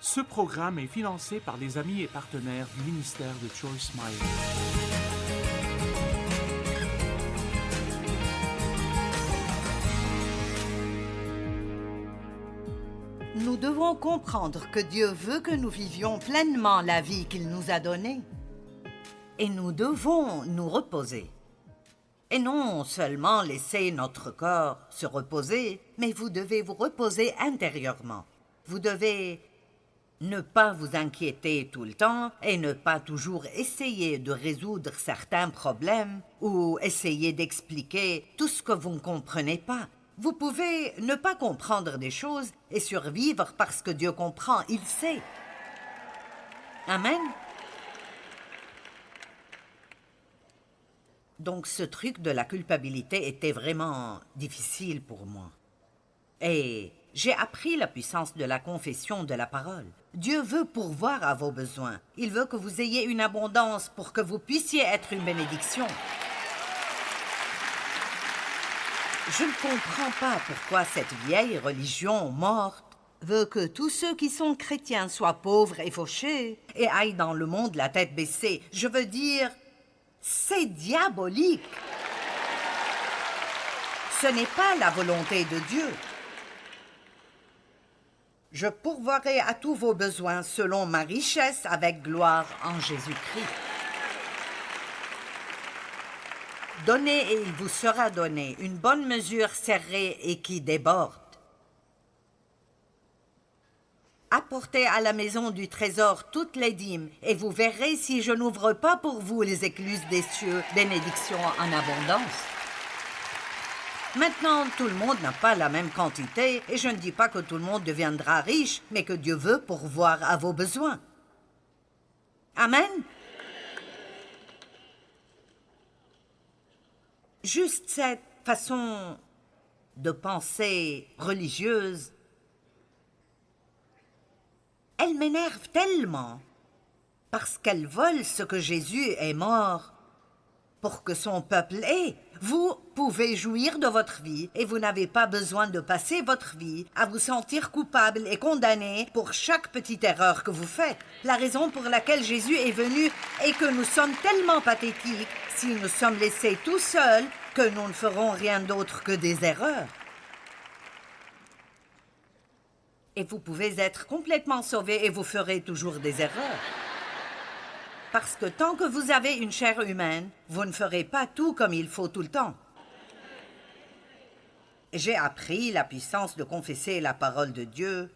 Ce programme est financé par les amis et partenaires du ministère de Joyce Meyer. Nous devons comprendre que Dieu veut que nous vivions pleinement la vie qu'il nous a donnée. Et nous devons nous reposer. Et non seulement laisser notre corps se reposer, mais vous devez vous reposer intérieurement. Vous devez ne pas vous inquiéter tout le temps et ne pas toujours essayer de résoudre certains problèmes ou essayer d'expliquer tout ce que vous ne comprenez pas. Vous pouvez ne pas comprendre des choses et survivre parce que Dieu comprend, il sait. Amen. Donc ce truc de la culpabilité était vraiment difficile pour moi. Et j'ai appris la puissance de la confession de la parole. Dieu veut pourvoir à vos besoins. Il veut que vous ayez une abondance pour que vous puissiez être une bénédiction. Je ne comprends pas pourquoi cette vieille religion morte veut que tous ceux qui sont chrétiens soient pauvres et fauchés et aillent dans le monde la tête baissée. Je veux dire, c'est diabolique. Ce n'est pas la volonté de Dieu. Je pourvoirai à tous vos besoins selon ma richesse avec gloire en Jésus-Christ. Donnez et il vous sera donné, une bonne mesure serrée et qui déborde. Apportez à la maison du trésor toutes les dîmes, et vous verrez si je n'ouvre pas pour vous les écluses des cieux, bénédictions en abondance. Maintenant, tout le monde n'a pas la même quantité, et je ne dis pas que tout le monde deviendra riche, mais que Dieu veut pourvoir à vos besoins. Amen. Juste cette façon de penser religieuse, elle m'énerve tellement parce qu'elle vole ce que Jésus est mort pour que son peuple ait. Vous pouvez jouir de votre vie et vous n'avez pas besoin de passer votre vie à vous sentir coupable et condamné pour chaque petite erreur que vous faites. La raison pour laquelle Jésus est venu est que nous sommes tellement pathétiques si nous sommes laissés tout seuls que nous ne ferons rien d'autre que des erreurs. Et vous pouvez être complètement sauvé et vous ferez toujours des erreurs. Parce que tant que vous avez une chair humaine, vous ne ferez pas tout comme il faut tout le temps. J'ai appris la puissance de confesser la parole de Dieu.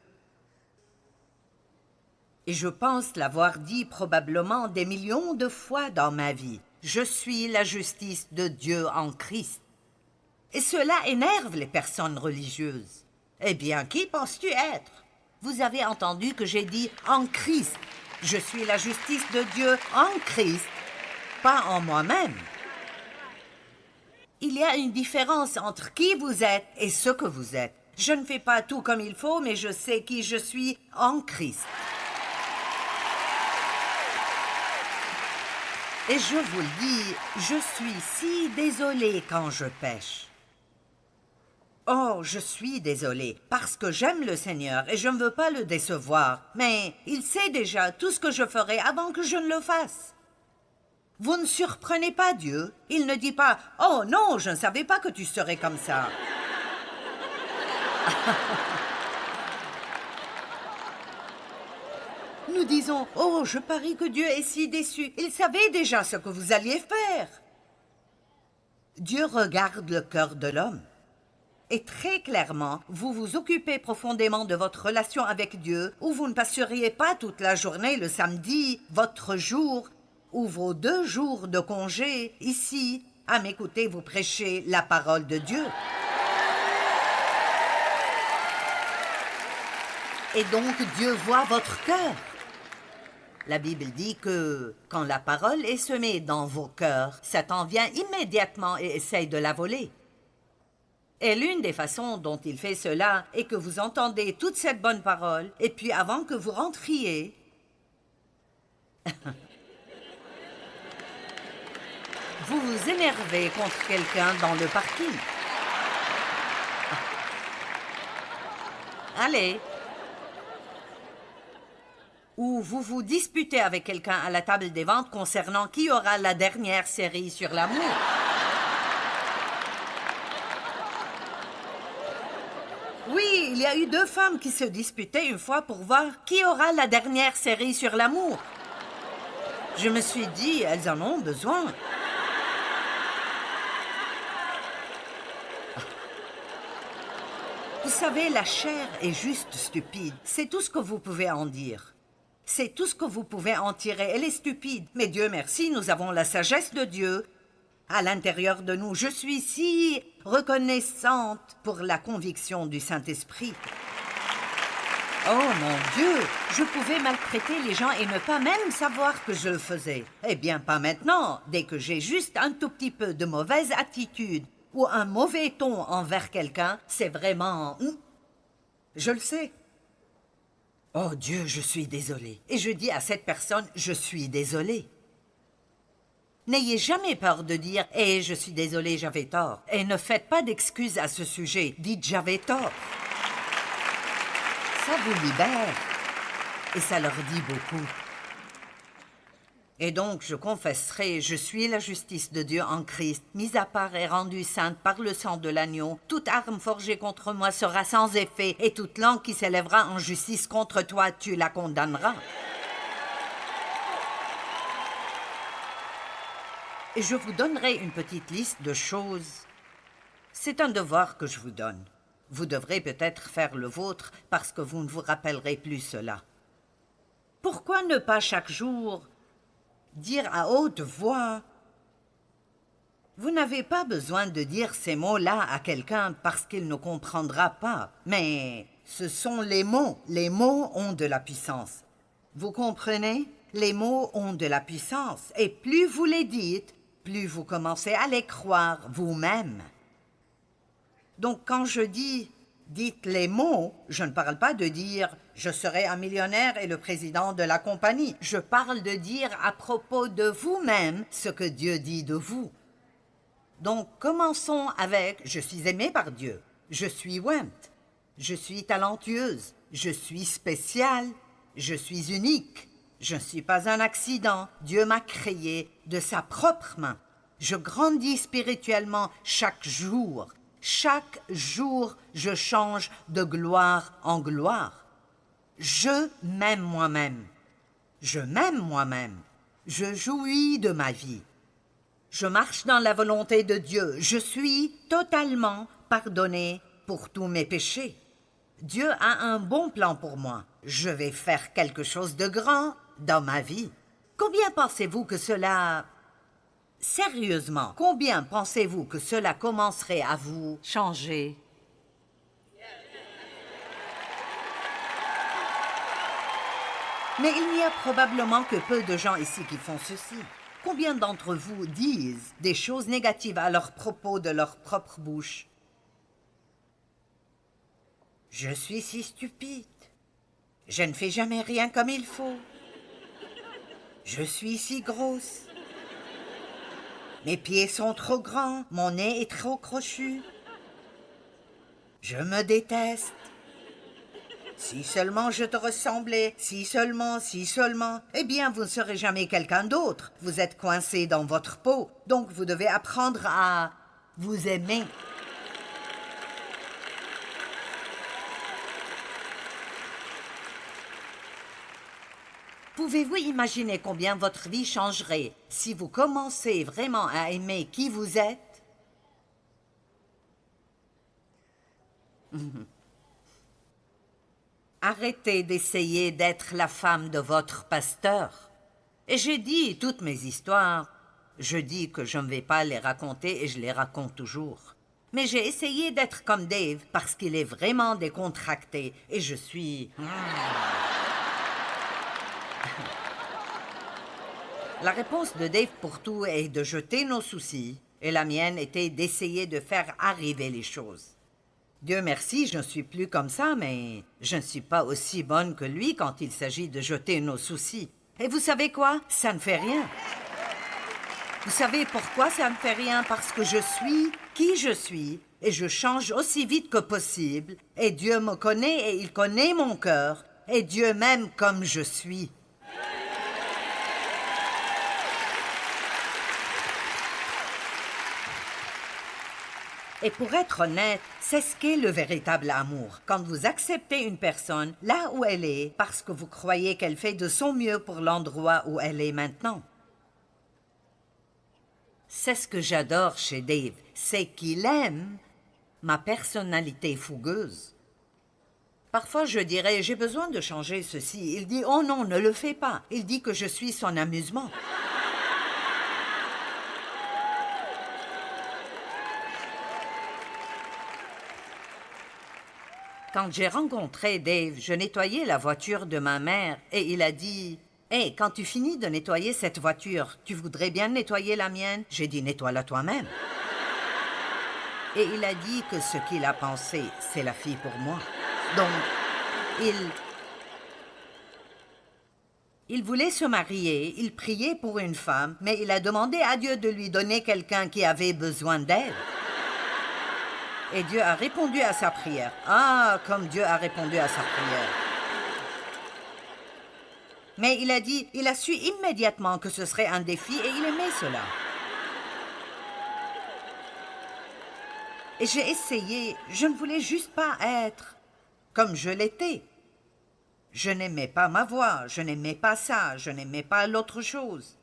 Et je pense l'avoir dit probablement des millions de fois dans ma vie. Je suis la justice de Dieu en Christ. Et cela énerve les personnes religieuses. Eh bien, qui penses-tu être? Vous avez entendu que j'ai dit « en Christ ». Je suis la justice de Dieu en Christ, pas en moi-même. Il y a une différence entre qui vous êtes et ce que vous êtes. Je ne fais pas tout comme il faut, mais je sais qui je suis en Christ. Et je vous le dis, je suis si désolée quand je pêche. Oh, je suis désolée, parce que j'aime le Seigneur et je ne veux pas le décevoir. Mais il sait déjà tout ce que je ferai avant que je ne le fasse. Vous ne surprenez pas Dieu. Il ne dit pas « Oh non, je ne savais pas que tu serais comme ça. » Nous disons « Oh, je parie que Dieu est si déçu. Il savait déjà ce que vous alliez faire. » Dieu regarde le cœur de l'homme. Et très clairement, vous vous occupez profondément de votre relation avec Dieu, ou vous ne passeriez pas toute la journée le samedi, votre jour, ou vos 2 jours de congé, ici, à m'écouter vous prêcher la parole de Dieu. Et donc, Dieu voit votre cœur. La Bible dit que quand la parole est semée dans vos cœurs, Satan vient immédiatement et essaye de la voler. Et l'une des façons dont il fait cela est que vous entendez toute cette bonne parole, et puis avant que vous rentriez, vous vous énervez contre quelqu'un dans le parking. Allez. Ou vous vous disputez avec quelqu'un à la table des ventes concernant qui aura la dernière série sur l'amour. Oui, il y a eu 2 femmes qui se disputaient une fois pour voir qui aura la dernière série sur l'amour. Je me suis dit, elles en ont besoin. Vous savez, la chair est juste stupide. C'est tout ce que vous pouvez en dire. C'est tout ce que vous pouvez en tirer. Elle est stupide. Mais Dieu merci, nous avons la sagesse de Dieu à l'intérieur de nous. Je suis si reconnaissante pour la conviction du Saint-Esprit. Oh mon Dieu, je pouvais maltraiter les gens et ne pas même savoir que je le faisais. Eh bien, pas maintenant. Dès que j'ai juste un tout petit peu de mauvaise attitude ou un mauvais ton envers quelqu'un, c'est vraiment... Je le sais. Oh Dieu, je suis désolée. Et je dis à cette personne, je suis désolée. N'ayez jamais peur de dire « Eh, je suis désolée, j'avais tort ». Et ne faites pas d'excuses à ce sujet. Dites « j'avais tort ». Ça vous libère. Et ça leur dit beaucoup. Et donc, je confesserai, je suis la justice de Dieu en Christ, mise à part et rendue sainte par le sang de l'agneau. Toute arme forgée contre moi sera sans effet, et toute langue qui s'élèvera en justice contre toi, tu la condamneras. Et je vous donnerai une petite liste de choses. C'est un devoir que je vous donne. Vous devrez peut-être faire le vôtre parce que vous ne vous rappellerez plus cela. Pourquoi ne pas chaque jour dire à haute voix? Vous n'avez pas besoin de dire ces mots-là à quelqu'un parce qu'il ne comprendra pas. Mais ce sont les mots. Les mots ont de la puissance. Vous comprenez? Les mots ont de la puissance. Et plus vous les dites, plus vous commencez à les croire vous-même. Donc quand je dis « dites les mots », je ne parle pas de dire « je serai un millionnaire et le président de la compagnie ». Je parle de dire à propos de vous-même ce que Dieu dit de vous. Donc commençons avec « je suis aimée par Dieu »,« je suis Went »,« je suis talentueuse »,« je suis spéciale »,« je suis unique ». Je ne suis pas un accident. Dieu m'a créé de sa propre main. Je grandis spirituellement chaque jour. Chaque jour, je change de gloire en gloire. Je m'aime moi-même. Je m'aime moi-même. Je jouis de ma vie. Je marche dans la volonté de Dieu. Je suis totalement pardonné pour tous mes péchés. Dieu a un bon plan pour moi. Je vais faire quelque chose de grand dans ma vie. Combien pensez-vous que cela... Sérieusement, combien pensez-vous que cela commencerait à vous changer? Mais il n'y a probablement que peu de gens ici qui font ceci. Combien d'entre vous disent des choses négatives à leur propos de leur propre bouche? Je suis si stupide. Je ne fais jamais rien comme il faut. Je suis si grosse. Mes pieds sont trop grands, mon nez est trop crochu. Je me déteste. Si seulement je te ressemblais, si seulement, eh bien vous ne serez jamais quelqu'un d'autre. Vous êtes coincé dans votre peau, donc vous devez apprendre à vous aimer. Pouvez-vous imaginer combien votre vie changerait si vous commencez vraiment à aimer qui vous êtes? Arrêtez d'essayer d'être la femme de votre pasteur. Et j'ai dit toutes mes histoires. Je dis que je ne vais pas les raconter et je les raconte toujours. Mais j'ai essayé d'être comme Dave parce qu'il est vraiment décontracté et je suis... La réponse de Dave pour tout est de jeter nos soucis, et la mienne était d'essayer de faire arriver les choses. Dieu merci, je ne suis plus comme ça, mais je ne suis pas aussi bonne que lui quand il s'agit de jeter nos soucis. Et vous savez quoi? Ça ne fait rien. Vous savez pourquoi ça ne fait rien? Parce que je suis qui je suis, et je change aussi vite que possible, et Dieu me connaît et il connaît mon cœur. et Dieu m'aime comme je suis. Et pour être honnête, c'est ce qu'est le véritable amour. Quand vous acceptez une personne là où elle est, parce que vous croyez qu'elle fait de son mieux pour l'endroit où elle est maintenant. C'est ce que j'adore chez Dave, c'est qu'il aime ma personnalité fougueuse. Parfois, je dirais, j'ai besoin de changer ceci. Il dit, oh non, ne le fais pas. Il dit que je suis son amusement. Quand j'ai rencontré Dave, je nettoyais la voiture de ma mère et il a dit « Hey, quand tu finis de nettoyer cette voiture, tu voudrais bien nettoyer la mienne ?» J'ai dit « Nettoie-la toi-même. » Et il a dit que ce qu'il a pensé, c'est la fille pour moi. Donc, il voulait se marier, il priait pour une femme, mais il a demandé à Dieu de lui donner quelqu'un qui avait besoin d'elle. Et Dieu a répondu à sa prière. Ah, comme Dieu a répondu à sa prière. Mais il a dit, il a su immédiatement que ce serait un défi et il aimait cela. Et j'ai essayé, je ne voulais juste pas être comme je l'étais. Je n'aimais pas ma voix, je n'aimais pas ça, je n'aimais pas l'autre chose.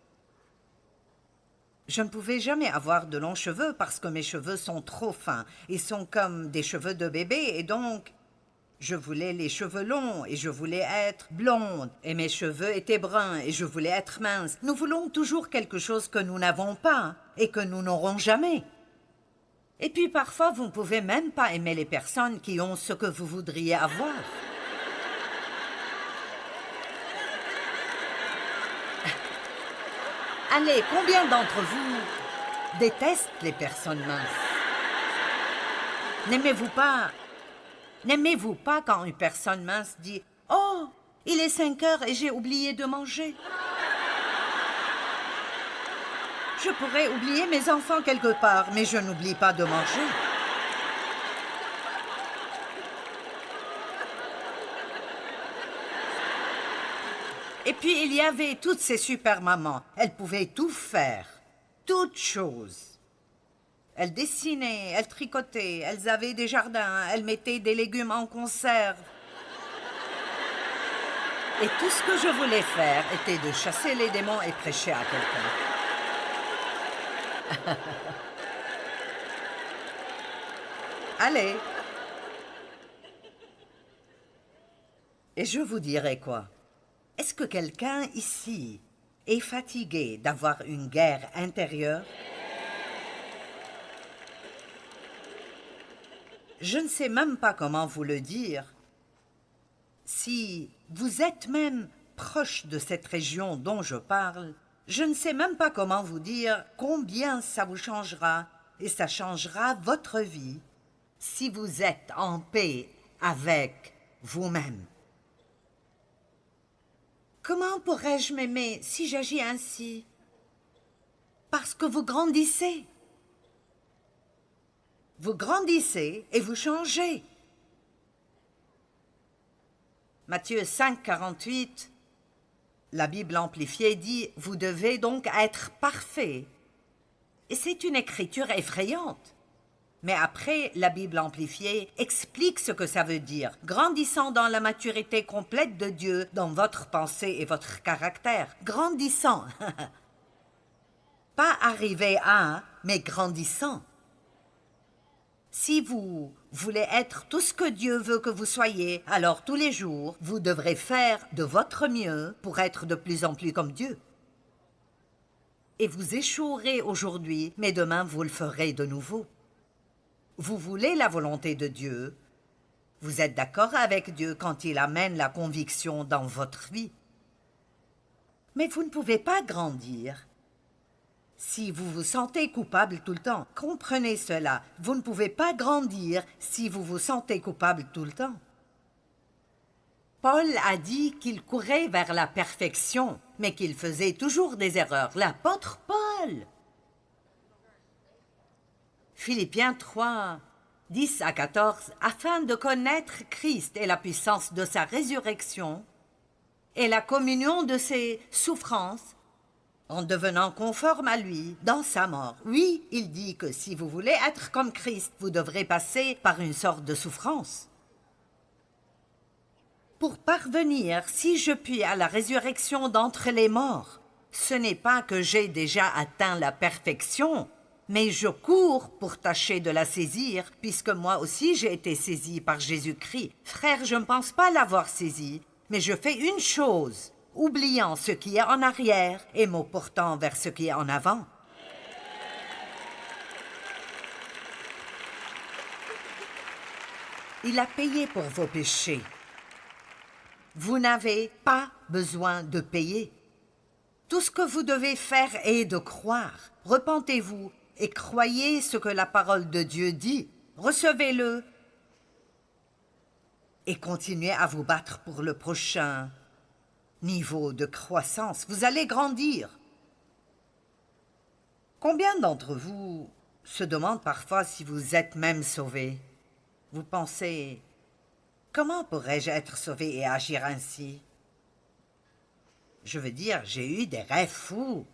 Je ne pouvais jamais avoir de longs cheveux parce que mes cheveux sont trop fins. Ils sont comme des cheveux de bébé et donc, je voulais les cheveux longs et je voulais être blonde. Et mes cheveux étaient bruns et je voulais être mince. Nous voulons toujours quelque chose que nous n'avons pas et que nous n'aurons jamais. Et puis parfois, vous ne pouvez même pas aimer les personnes qui ont ce que vous voudriez avoir. Allez, combien d'entre vous détestent les personnes minces? N'aimez-vous pas quand une personne mince dit « Oh, il est 5 heures et j'ai oublié de manger. » Je pourrais oublier mes enfants quelque part, mais je n'oublie pas de manger. Et puis, il y avait toutes ces super mamans. Elles pouvaient tout faire, toutes choses. Elles dessinaient, elles tricotaient, elles avaient des jardins, elles mettaient des légumes en conserve. Et tout ce que je voulais faire était de chasser les démons et prêcher à quelqu'un. Allez. Et je vous dirai quoi? Est-ce que quelqu'un ici est fatigué d'avoir une guerre intérieure? Je ne sais même pas comment vous le dire. Si vous êtes même proche de cette région dont je parle, je ne sais même pas comment vous dire combien ça vous changera et ça changera votre vie si vous êtes en paix avec vous-même. Comment pourrais-je m'aimer si j'agis ainsi? Parce que vous grandissez. Vous grandissez et vous changez. Matthieu 5, 48, la Bible amplifiée dit « Vous devez donc être parfaits ». Et c'est une écriture effrayante. Mais après, la Bible amplifiée explique ce que ça veut dire, grandissant dans la maturité complète de Dieu dans votre pensée et votre caractère. Grandissant. Pas arrivé à, mais grandissant. Si vous voulez être tout ce que Dieu veut que vous soyez, alors tous les jours, vous devrez faire de votre mieux pour être de plus en plus comme Dieu. Et vous échouerez aujourd'hui, mais demain vous le ferez de nouveau. Vous voulez la volonté de Dieu. Vous êtes d'accord avec Dieu quand il amène la conviction dans votre vie. Mais vous ne pouvez pas grandir si vous vous sentez coupable tout le temps. Comprenez cela. Vous ne pouvez pas grandir si vous vous sentez coupable tout le temps. Paul a dit qu'il courait vers la perfection, mais qu'il faisait toujours des erreurs. L'apôtre Paul. Philippiens 3, 10 à 14, afin de connaître Christ et la puissance de sa résurrection et la communion de ses souffrances, en devenant conforme à lui dans sa mort. Oui, il dit que si vous voulez être comme Christ, vous devrez passer par une sorte de souffrance. Pour parvenir, si je puis, à la résurrection d'entre les morts, ce n'est pas que j'ai déjà atteint la perfection, mais je cours pour tâcher de la saisir, puisque moi aussi j'ai été saisi par Jésus-Christ. Frère, je ne pense pas l'avoir saisi, mais je fais une chose, oubliant ce qui est en arrière et me portant vers ce qui est en avant. Il a payé pour vos péchés. Vous n'avez pas besoin de payer. Tout ce que vous devez faire est de croire. Repentez-vous et croyez ce que la parole de Dieu dit. Recevez-le et continuez à vous battre pour le prochain niveau de croissance. Vous allez grandir. Combien d'entre vous se demandent parfois si vous êtes même sauvés? Vous pensez, comment pourrais-je être sauvé et agir ainsi? Je veux dire, j'ai eu des rêves fous.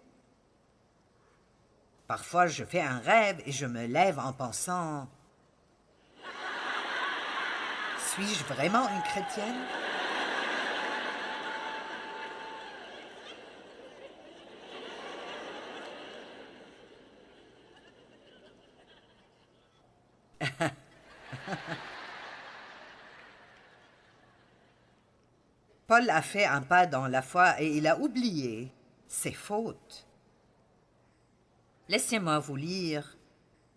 Parfois, je fais un rêve et je me lève en pensant, suis-je vraiment une chrétienne? Paul a fait un pas dans la foi et il a oublié ses fautes. Laissez-moi vous lire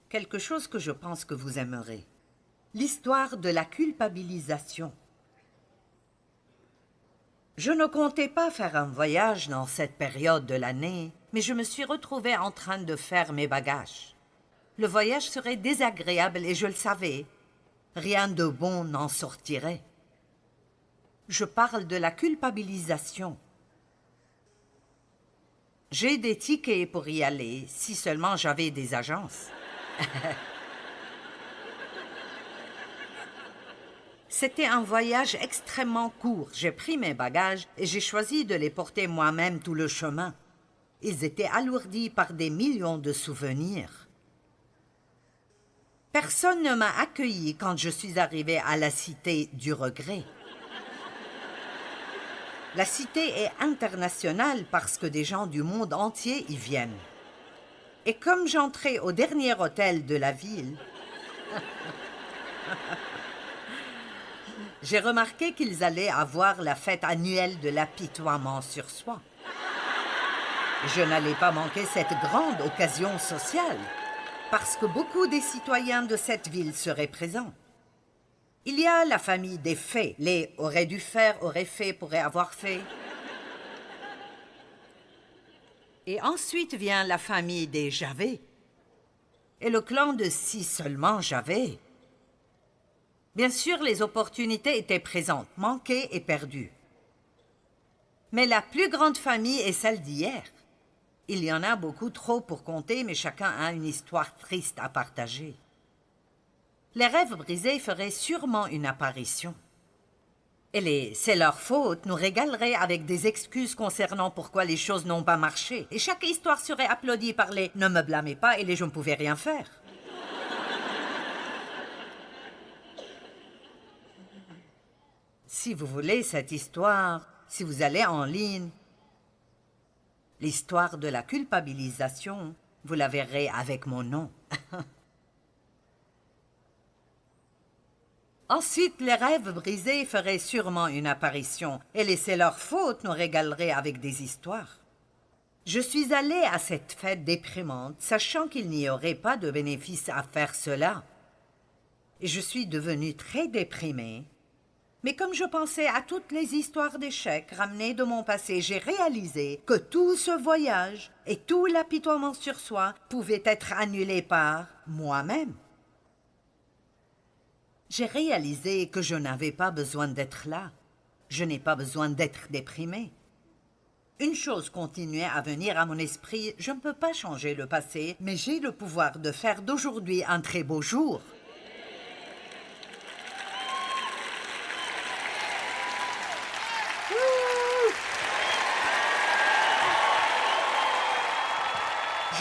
quelque chose que je pense que vous aimerez. L'histoire de la culpabilisation. Je ne comptais pas faire un voyage dans cette période de l'année, mais je me suis retrouvée en train de faire mes bagages. Le voyage serait désagréable et je le savais. Rien de bon n'en sortirait. Je parle de la culpabilisation. J'ai des tickets pour y aller, si seulement j'avais des agences. C'était un voyage extrêmement court. J'ai pris mes bagages et j'ai choisi de les porter moi-même tout le chemin. Ils étaient alourdis par des millions de souvenirs. Personne ne m'a accueilli quand je suis arrivée à la cité du regret. La cité est internationale parce que des gens du monde entier y viennent. Et comme j'entrais au dernier hôtel de la ville, j'ai remarqué qu'ils allaient avoir la fête annuelle de l'apitoiement sur soi. Je n'allais pas manquer cette grande occasion sociale, parce que beaucoup des citoyens de cette ville seraient présents. Il y a la famille des faits. Les auraient dû faire, auraient fait, pourraient avoir fait. Et ensuite vient la famille des j'avais. Et le clan de si seulement j'avais. Bien sûr, les opportunités étaient présentes, manquées et perdues. Mais la plus grande famille est celle d'hier. Il y en a beaucoup trop pour compter, mais chacun a une histoire triste à partager. Les rêves brisés feraient sûrement une apparition. Et c'est leur faute, nous régaleraient avec des excuses concernant pourquoi les choses n'ont pas marché. Et chaque histoire serait applaudie par les « ne me blâmez pas » et les « je ne pouvais rien faire ». Si vous voulez cette histoire, si vous allez en ligne, l'histoire de la culpabilisation, vous la verrez avec mon nom. Ensuite, les rêves brisés feraient sûrement une apparition, et laisser leur faute nous régalerait avec des histoires. Je suis allée à cette fête déprimante, sachant qu'il n'y aurait pas de bénéfice à faire cela. Et je suis devenue très déprimée. Mais comme je pensais à toutes les histoires d'échecs ramenées de mon passé, j'ai réalisé que tout ce voyage et tout l'apitoiement sur soi pouvaient être annulés par moi-même. J'ai réalisé que je n'avais pas besoin d'être là. Je n'ai pas besoin d'être déprimée. Une chose continuait à venir à mon esprit, je ne peux pas changer le passé, mais j'ai le pouvoir de faire d'aujourd'hui un très beau jour.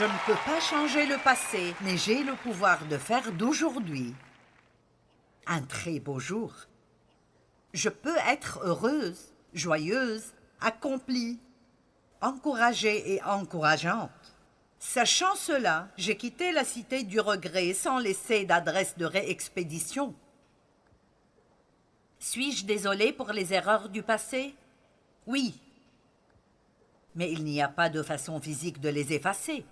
Je ne peux pas changer le passé, mais j'ai le pouvoir de faire d'aujourd'hui un très beau jour. Je peux être heureuse, joyeuse, accomplie, encouragée et encourageante. Sachant cela, j'ai quitté la cité du regret sans laisser d'adresse de réexpédition. Suis-je désolée pour les erreurs du passé? Oui. Mais il n'y a pas de façon physique de les effacer.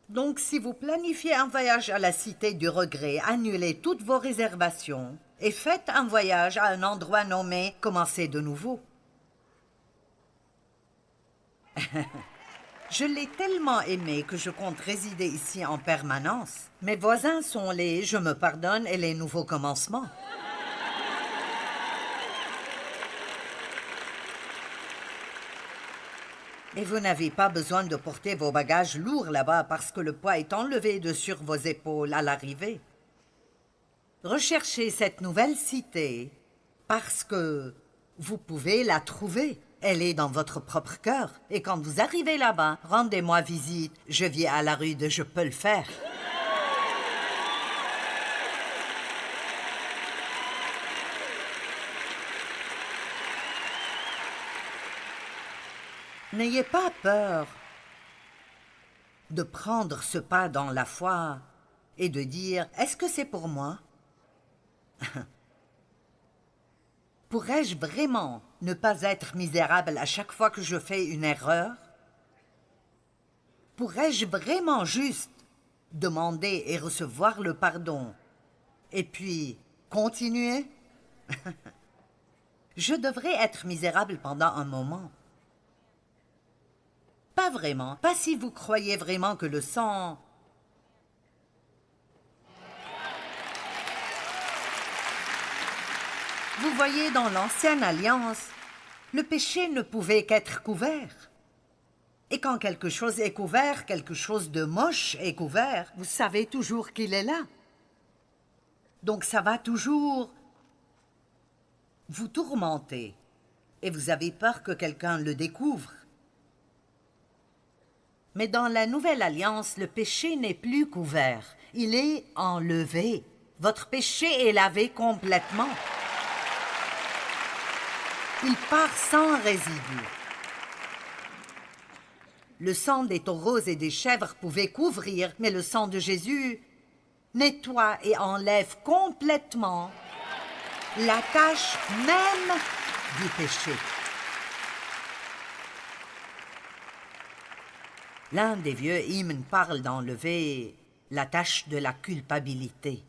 Donc, si vous planifiez un voyage à la cité du regret, annulez toutes vos réservations et faites un voyage à un endroit nommé « Commencez de nouveau ». Je l'ai tellement aimé que je compte résider ici en permanence. Mes voisins sont les « je me pardonne » et les nouveaux commencements. Et vous n'avez pas besoin de porter vos bagages lourds là-bas parce que le poids est enlevé de sur vos épaules à l'arrivée. Recherchez cette nouvelle cité parce que vous pouvez la trouver. Elle est dans votre propre cœur. Et quand vous arrivez là-bas, rendez-moi visite. Je vis à la rue de Je peux le faire. N'ayez pas peur de prendre ce pas dans la foi et de dire « Est-ce que c'est pour moi ?» Pourrais-je vraiment ne pas être misérable à chaque fois que je fais une erreur? Pourrais-je vraiment juste demander et recevoir le pardon et puis continuer? Je devrais être misérable pendant un moment. Pas vraiment, pas si vous croyez vraiment que le sang... Vous voyez, dans l'Ancienne Alliance, le péché ne pouvait qu'être couvert. Et quand quelque chose est couvert, quelque chose de moche est couvert, vous savez toujours qu'il est là. Donc ça va toujours vous tourmenter. Et vous avez peur que quelqu'un le découvre. Mais dans la Nouvelle Alliance, le péché n'est plus couvert. Il est enlevé. Votre péché est lavé complètement. Il part sans résidu. Le sang des taureaux et des chèvres pouvait couvrir, mais le sang de Jésus nettoie et enlève complètement la tache même du péché. L'un des vieux hymnes parle d'enlever la tache de la culpabilité.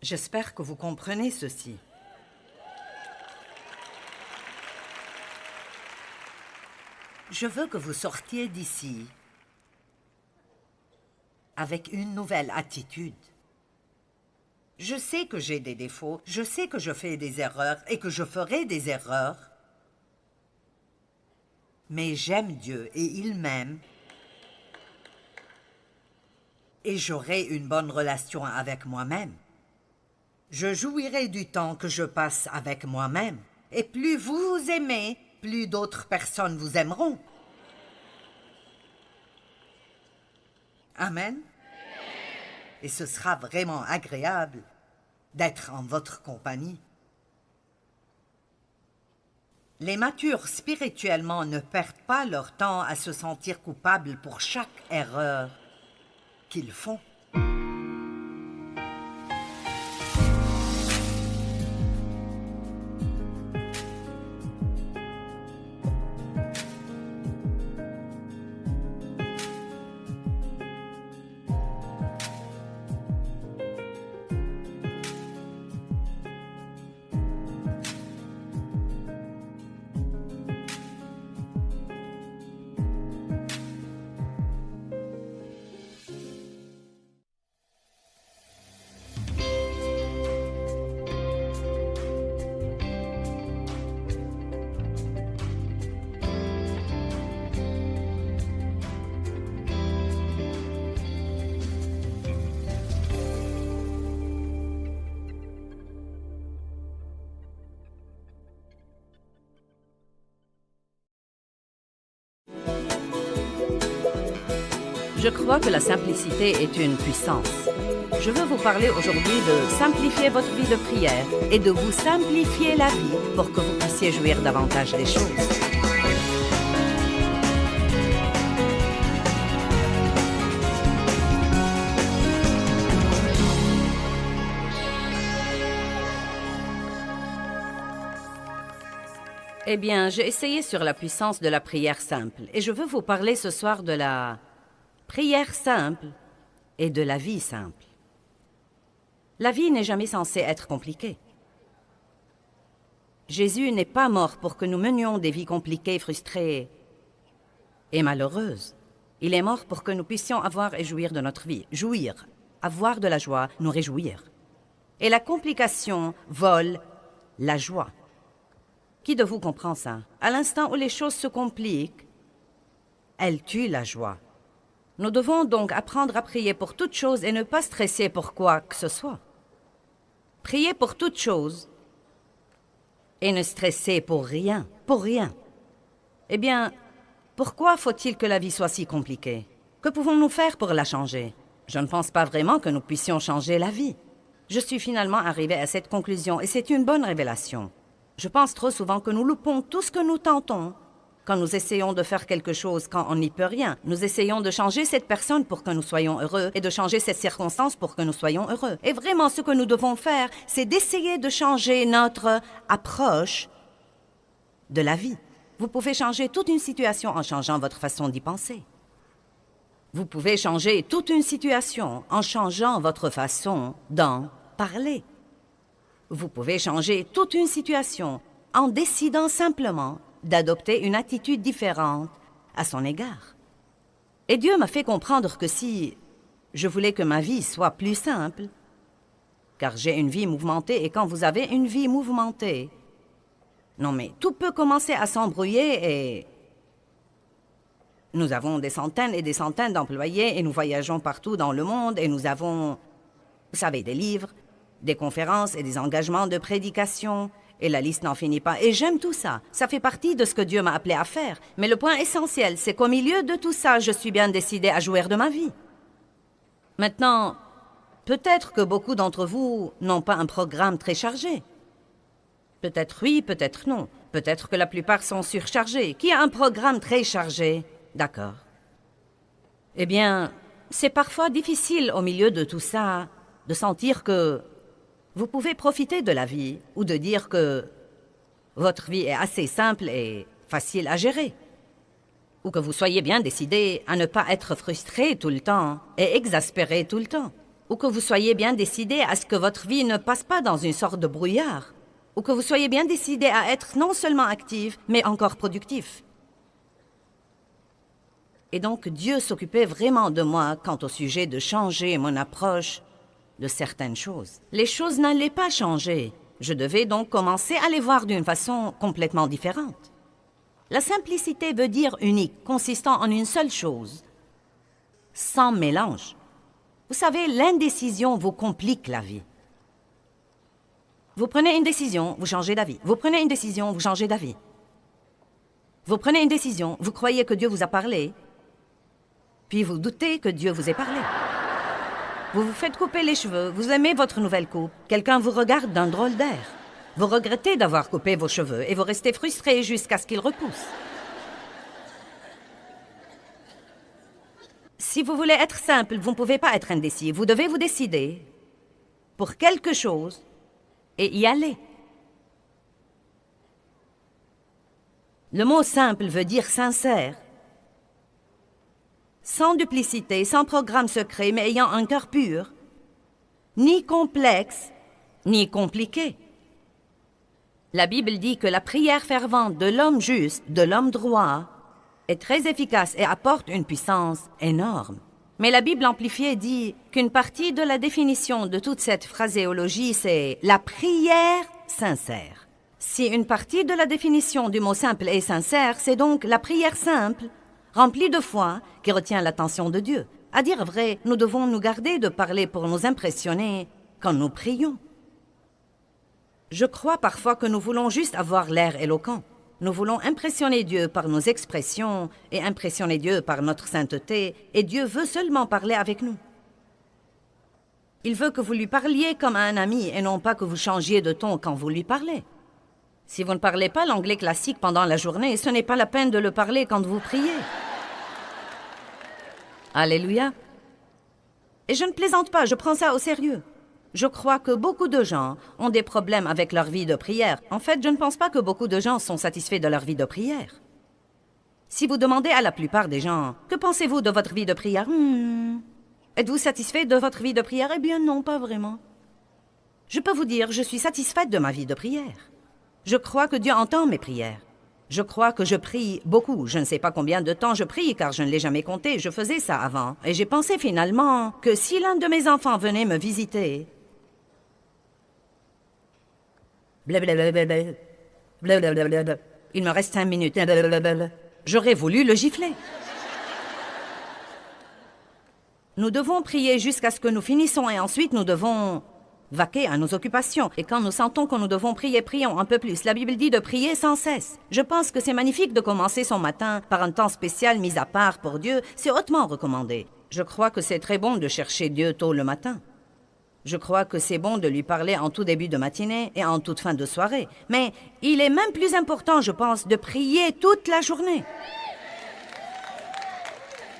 J'espère que vous comprenez ceci. Je veux que vous sortiez d'ici avec une nouvelle attitude. Je sais que j'ai des défauts, je sais que je fais des erreurs et que je ferai des erreurs. Mais j'aime Dieu et il m'aime. Et j'aurai une bonne relation avec moi-même. Je jouirai du temps que je passe avec moi-même. Et plus vous vous aimez, plus d'autres personnes vous aimeront. Amen. Et ce sera vraiment agréable d'être en votre compagnie. Les matures spirituellement ne perdent pas leur temps à se sentir coupables pour chaque erreur qu'ils font. Je crois que la simplicité est une puissance. Je veux vous parler aujourd'hui de simplifier votre vie de prière et de vous simplifier la vie pour que vous puissiez jouir davantage des choses. Eh bien, j'ai essayé sur la puissance de la prière simple et je veux vous parler ce soir de la prière simple et de la vie simple. La vie n'est jamais censée être compliquée. Jésus n'est pas mort pour que nous menions des vies compliquées, frustrées et malheureuses. Il est mort pour que nous puissions avoir et jouir de notre vie. Jouir, avoir de la joie, nous réjouir. Et la complication vole la joie. Qui de vous comprend ça? À l'instant où les choses se compliquent, elles tuent la joie. Nous devons donc apprendre à prier pour toutes choses et ne pas stresser pour quoi que ce soit. Prier pour toutes choses et ne stresser pour rien, pour rien. Eh bien, pourquoi faut-il que la vie soit si compliquée? Que pouvons-nous faire pour la changer? Je ne pense pas vraiment que nous puissions changer la vie. Je suis finalement arrivé à cette conclusion et c'est une bonne révélation. Je pense trop souvent que nous loupons tout ce que nous tentons. Quand nous essayons de faire quelque chose quand on n'y peut rien, nous essayons de changer cette personne pour que nous soyons heureux et de changer cette circonstance pour que nous soyons heureux. Et vraiment, ce que nous devons faire, c'est d'essayer de changer notre approche de la vie. Vous pouvez changer toute une situation en changeant votre façon d'y penser. Vous pouvez changer toute une situation en changeant votre façon d'en parler. Vous pouvez changer toute une situation en décidant simplement d'adopter une attitude différente à son égard. Et Dieu m'a fait comprendre que si je voulais que ma vie soit plus simple, car j'ai une vie mouvementée, et quand vous avez une vie mouvementée, non mais tout peut commencer à s'embrouiller et nous avons des centaines et des centaines d'employés et nous voyageons partout dans le monde et nous avons, vous savez, des livres, des conférences et des engagements de prédication, et la liste n'en finit pas. Et j'aime tout ça. Ça fait partie de ce que Dieu m'a appelé à faire. Mais le point essentiel, c'est qu'au milieu de tout ça, je suis bien décidée à jouir de ma vie. Maintenant, peut-être que beaucoup d'entre vous n'ont pas un programme très chargé. Peut-être oui, peut-être non. Peut-être que la plupart sont surchargés. Qui a un programme très chargé? D'accord. Eh bien, c'est parfois difficile au milieu de tout ça de sentir que vous pouvez profiter de la vie ou de dire que votre vie est assez simple et facile à gérer. Ou que vous soyez bien décidé à ne pas être frustré tout le temps et exaspéré tout le temps. Ou que vous soyez bien décidé à ce que votre vie ne passe pas dans une sorte de brouillard. Ou que vous soyez bien décidé à être non seulement actif, mais encore productif. Et donc Dieu s'occupait vraiment de moi quant au sujet de changer mon approche de certaines choses. Les choses n'allaient pas changer. Je devais donc commencer à les voir d'une façon complètement différente. La simplicité veut dire unique, consistant en une seule chose, sans mélange. Vous savez, l'indécision vous complique la vie. Vous prenez une décision, vous changez d'avis. Vous prenez une décision, vous changez d'avis. Vous prenez une décision, vous croyez que Dieu vous a parlé, puis vous doutez que Dieu vous ait parlé. Vous vous faites couper les cheveux, vous aimez votre nouvelle coupe, quelqu'un vous regarde d'un drôle d'air. Vous regrettez d'avoir coupé vos cheveux et vous restez frustré jusqu'à ce qu'ils repoussent. Si vous voulez être simple, vous ne pouvez pas être indécis. Vous devez vous décider pour quelque chose et y aller. Le mot simple veut dire sincère. Sans duplicité, sans programme secret, mais ayant un cœur pur, ni complexe, ni compliqué. La Bible dit que la prière fervente de l'homme juste, de l'homme droit, est très efficace et apporte une puissance énorme. Mais la Bible amplifiée dit qu'une partie de la définition de toute cette phraséologie, c'est la prière sincère. Si une partie de la définition du mot simple est sincère, c'est donc la prière simple, remplie de foi, qui retient l'attention de Dieu. À dire vrai, nous devons nous garder de parler pour nous impressionner quand nous prions. Je crois parfois que nous voulons juste avoir l'air éloquent. Nous voulons impressionner Dieu par nos expressions et impressionner Dieu par notre sainteté, et Dieu veut seulement parler avec nous. Il veut que vous lui parliez comme à un ami et non pas que vous changiez de ton quand vous lui parlez. Si vous ne parlez pas l'anglais classique pendant la journée, ce n'est pas la peine de le parler quand vous priez. Alléluia. Et je ne plaisante pas, je prends ça au sérieux. Je crois que beaucoup de gens ont des problèmes avec leur vie de prière. En fait, je ne pense pas que beaucoup de gens sont satisfaits de leur vie de prière. Si vous demandez à la plupart des gens, que pensez-vous de votre vie de prière? Êtes-vous satisfait de votre vie de prière? Eh bien non, pas vraiment. Je peux vous dire, je suis satisfaite de ma vie de prière. Je crois que Dieu entend mes prières. Je crois que je prie beaucoup. Je ne sais pas combien de temps je prie, car je ne l'ai jamais compté. Je faisais ça avant. Et j'ai pensé finalement que si l'un de mes enfants venait me visiter... Blablabla. Blablabla. Il me reste 5 minutes. Blablabla. J'aurais voulu le gifler. Nous devons prier jusqu'à ce que nous finissons et ensuite nous devons vaquer à nos occupations. Et quand nous sentons que nous devons prier, prions un peu plus. La Bible dit de prier sans cesse. Je pense que c'est magnifique de commencer son matin par un temps spécial mis à part pour Dieu. C'est hautement recommandé. Je crois que c'est très bon de chercher Dieu tôt le matin. Je crois que c'est bon de lui parler en tout début de matinée et en toute fin de soirée. Mais il est même plus important, je pense, de prier toute la journée.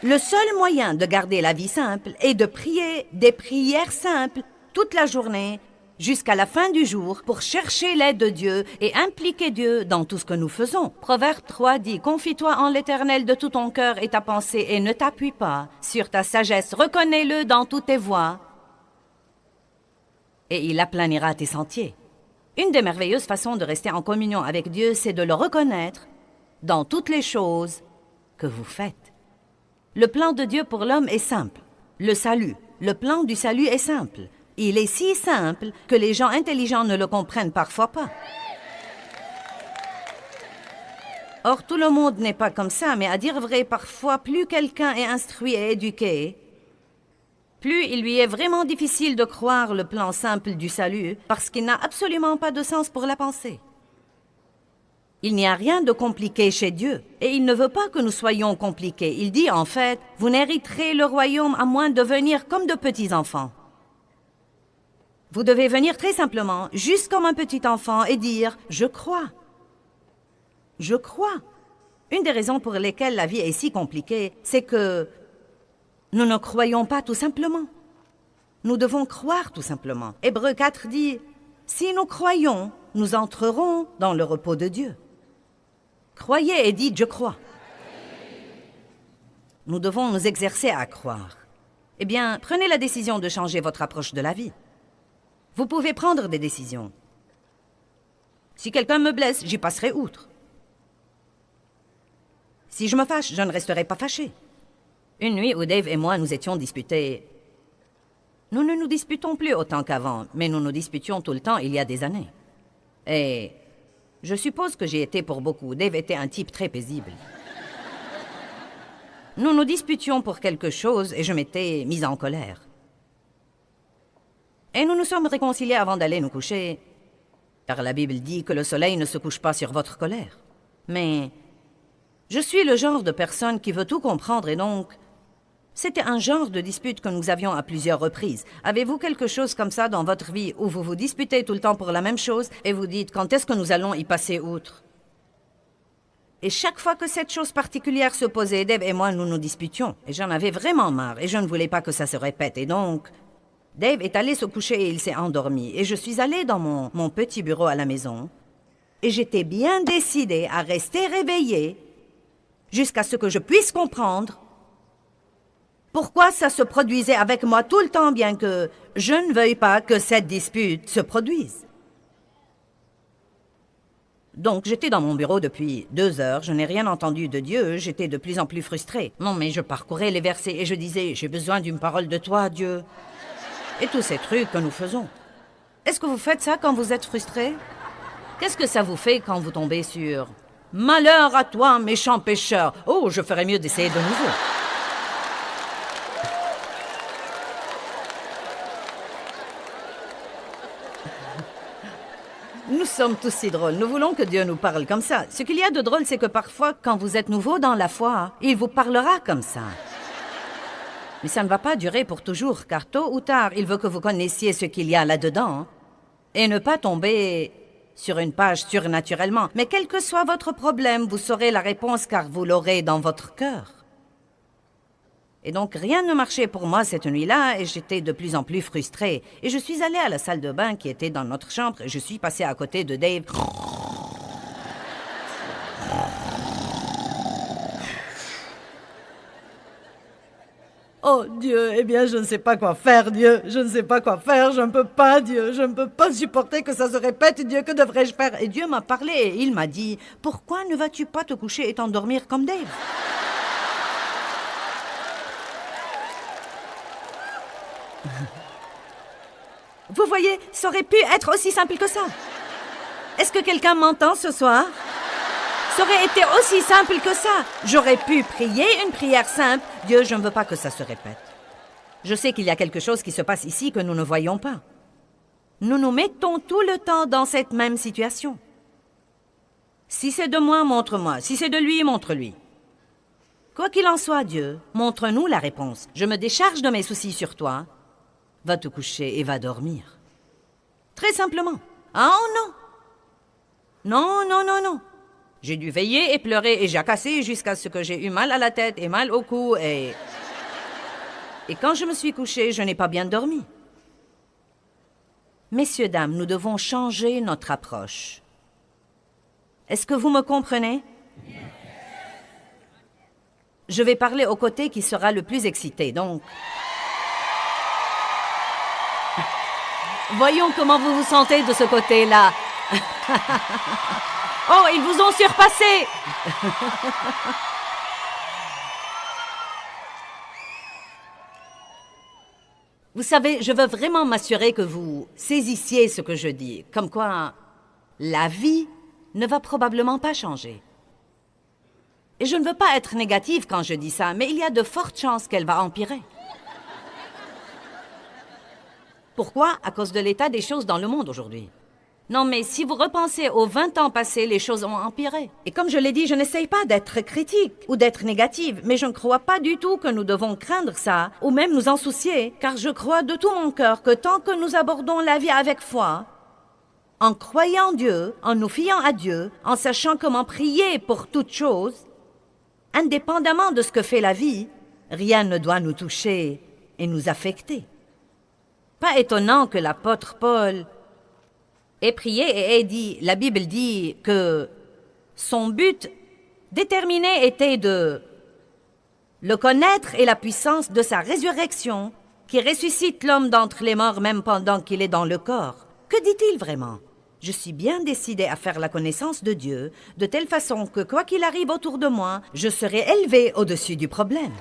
Le seul moyen de garder la vie simple est de prier des prières simples toute la journée jusqu'à la fin du jour pour chercher l'aide de Dieu et impliquer Dieu dans tout ce que nous faisons. Proverbe 3 dit « Confie-toi en l'Éternel de tout ton cœur et ta pensée et ne t'appuie pas sur ta sagesse. Reconnais-le dans toutes tes voies et il aplanira tes sentiers. » Une des merveilleuses façons de rester en communion avec Dieu, c'est de le reconnaître dans toutes les choses que vous faites. Le plan de Dieu pour l'homme est simple. Le salut. Le plan du salut est simple. Il est si simple que les gens intelligents ne le comprennent parfois pas. Or, tout le monde n'est pas comme ça, mais à dire vrai, parfois, plus quelqu'un est instruit et éduqué, plus il lui est vraiment difficile de croire le plan simple du salut, parce qu'il n'a absolument pas de sens pour la pensée. Il n'y a rien de compliqué chez Dieu, et il ne veut pas que nous soyons compliqués. Il dit en fait, vous n'hériterez le royaume à moins de venir comme de petits enfants. Vous devez venir très simplement, juste comme un petit enfant, et dire « Je crois. Je crois. » Une des raisons pour lesquelles la vie est si compliquée, c'est que nous ne croyons pas tout simplement. Nous devons croire tout simplement. Hébreux 4 dit « Si nous croyons, nous entrerons dans le repos de Dieu. » Croyez et dites « Je crois. » Nous devons nous exercer à croire. Eh bien, prenez la décision de changer votre approche de la vie. Vous pouvez prendre des décisions. Si quelqu'un me blesse, j'y passerai outre. Si je me fâche, je ne resterai pas fâché. Une nuit où Dave et moi nous étions disputés, nous ne nous disputons plus autant qu'avant, mais nous nous disputions tout le temps il y a des années. Et je suppose que j'ai été pour beaucoup. Dave était un type très paisible. Nous nous disputions pour quelque chose et je m'étais mise en colère. Et nous nous sommes réconciliés avant d'aller nous coucher, car la Bible dit que le soleil ne se couche pas sur votre colère. Mais je suis le genre de personne qui veut tout comprendre et donc, c'était un genre de dispute que nous avions à plusieurs reprises. Avez-vous quelque chose comme ça dans votre vie où vous vous disputez tout le temps pour la même chose et vous dites quand est-ce que nous allons y passer outre? Et chaque fois que cette chose particulière se posait, Dave et moi nous nous disputions. Et j'en avais vraiment marre et je ne voulais pas que ça se répète. Et donc, Dave est allé se coucher et il s'est endormi. Et je suis allée dans mon petit bureau à la maison. Et j'étais bien décidée à rester réveillée jusqu'à ce que je puisse comprendre pourquoi ça se produisait avec moi tout le temps, bien que je ne veuille pas que cette dispute se produise. Donc, j'étais dans mon bureau depuis 2 heures, je n'ai rien entendu de Dieu, j'étais de plus en plus frustrée. Non, mais je parcourais les versets et je disais « J'ai besoin d'une parole de toi, Dieu. » Et tous ces trucs que nous faisons. Est-ce que vous faites ça quand vous êtes frustré? Qu'est-ce que ça vous fait quand vous tombez sur « Malheur à toi, méchant pécheur! Oh, je ferais mieux d'essayer de nouveau. » sommes tous si drôles. Nous voulons que Dieu nous parle comme ça. Ce qu'il y a de drôle, c'est que parfois, quand vous êtes nouveau dans la foi, il vous parlera comme ça. Mais ça ne va pas durer pour toujours, car tôt ou tard, il veut que vous connaissiez ce qu'il y a là-dedans et ne pas tomber sur une page surnaturellement. Mais quel que soit votre problème, vous saurez la réponse car vous l'aurez dans votre cœur. Et donc, rien ne marchait pour moi cette nuit-là et j'étais de plus en plus frustrée. Et je suis allée à la salle de bain qui était dans notre chambre et je suis passée à côté de Dave. Oh Dieu, eh bien je ne sais pas quoi faire, Dieu. Je ne sais pas quoi faire, je ne peux pas, Dieu. Je ne peux pas supporter que ça se répète, Dieu. Que devrais-je faire? Et Dieu m'a parlé et il m'a dit, pourquoi ne vas-tu pas te coucher et t'endormir comme Dave? Vous voyez, ça aurait pu être aussi simple que ça. Est-ce que quelqu'un m'entend ce soir? Ça aurait été aussi simple que ça. J'aurais pu prier une prière simple. Dieu, je ne veux pas que ça se répète. Je sais qu'il y a quelque chose qui se passe ici que nous ne voyons pas. Nous nous mettons tout le temps dans cette même situation. Si c'est de moi, montre-moi. Si c'est de lui, montre-lui. Quoi qu'il en soit, Dieu, montre-nous la réponse. Je me décharge de mes soucis sur toi. Va te coucher et va dormir. Très simplement. Ah oh non. Non, non, non, non. J'ai dû veiller et pleurer et jacasser jusqu'à ce que j'ai eu mal à la tête et mal au cou et quand je me suis couchée, je n'ai pas bien dormi. Messieurs, dames, nous devons changer notre approche. Est-ce que vous me comprenez? Je vais parler au côté qui sera le plus excité, donc... Voyons comment vous vous sentez de ce côté-là. Oh, ils vous ont surpassé! Vous savez, je veux vraiment m'assurer que vous saisissiez ce que je dis. Comme quoi, la vie ne va probablement pas changer. Et je ne veux pas être négative quand je dis ça, mais il y a de fortes chances qu'elle va empirer. Pourquoi? À cause de l'état des choses dans le monde aujourd'hui. Non, mais si vous repensez aux 20 ans passés, les choses ont empiré. Et comme je l'ai dit, je n'essaye pas d'être critique ou d'être négative, mais je ne crois pas du tout que nous devons craindre ça, ou même nous en soucier, car je crois de tout mon cœur que tant que nous abordons la vie avec foi, en croyant Dieu, en nous fiant à Dieu, en sachant comment prier pour toute chose, indépendamment de ce que fait la vie, rien ne doit nous toucher et nous affecter. Pas étonnant que l'apôtre Paul ait prié et ait dit, la Bible dit que son but déterminé était de le connaître et la puissance de sa résurrection qui ressuscite l'homme d'entre les morts même pendant qu'il est dans le corps. Que dit-il vraiment? Je suis bien décidé à faire la connaissance de Dieu de telle façon que quoi qu'il arrive autour de moi, je serai élevé au-dessus du problème.